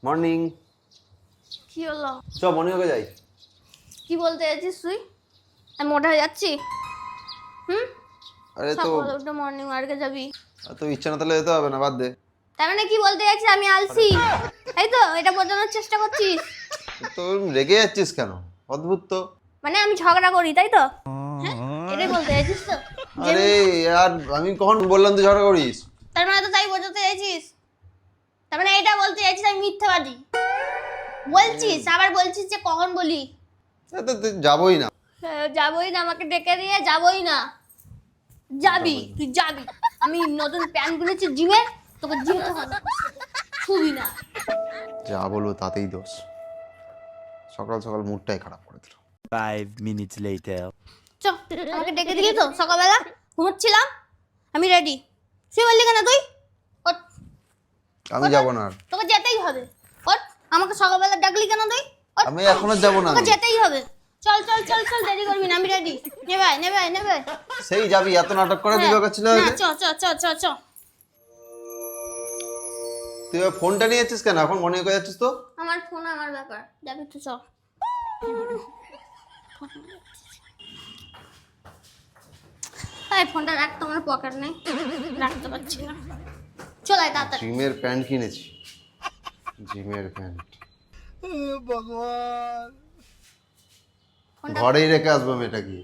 Morning. কি হলো? চ মর্নিং ওকে যাই। কি বলতে চাইছিস তুই? আমি মোটা হয়ে যাচ্ছি? আরে তো সকালে উঠে মর্নিং ওয়ার্কে যাবি? তো ইচ্ছা না তাহলে যেতে হবে না, বাদ দে। তার মানে কি বলতে চাইছিস আমি আলসি? এই তো এটা বোঝানোর চেষ্টা করছিস? তো রেগে যাচ্ছিস কেন? অদ্ভুত তো। মানে আমি ঝগড়া করি তাই তো? হ্যাঁ, এটাই বলতে চাইছিস তো? যে আরে यार আমি কখন বললাম তুই ঝগড়া করিস? তার মানে তো তাই বোঝাতে চাইছিস? তার মানে এটা বলতে চাইছিস আমি মিথ্যাবাদী? বলছিস আবার বলছিস যে কখন বলি? তো তুই যাবই না। যাবই না, আমাকে ডেকে দিয়ে যাবই না। যাবি, তুই যাবি। আমি নতুন প্যান্ট কিনেছি জিমে, তোকে যেতে হবে। ছুবি না। যা বলবো তাতেই দোষ। সকাল সকাল মুডটাই খারাপ করে দিল। 5 minutes later. চ, আমাকে ডেকে দিলি তো সকালবেলা? ঘুমোচ্ছিলাম। আমি রেডি। শুয়ে বললি কেন তুই? ওঠ, আমি যাব না আর। তোকে যেতেই হবে। ওঠ, আমাকে সকালবেলা ডাকলি কেন তুই? ওঠ, আমি এখনো যাব না। তোকে আমি যেতেই হবে। চল চল চল চল, দেরি করবি না, আমি রেডি। নেবে। সেই যাবি, এত নাটক করা কি দরকার ছিল? না, আগে চ চ চ চ চ। তুই ওই ফোনটা নিয়ে যাচ্ছিস কেন? এখন মর্নিং ওকে যাচ্ছিস তো? আমার ফোন আমার ব্যাপার, যাবি তো চ। এই ফোনটা রাখ, তো আমার পকেট নেই, রাখতে পারছি না। চল আয় তাড়াতাড়ি। জিমের প্যান্ট কিনেছি। জিমের প্যান্ট ভগবান। ফোনটা ঘরেই রেখে আসবো আমি এটা কি?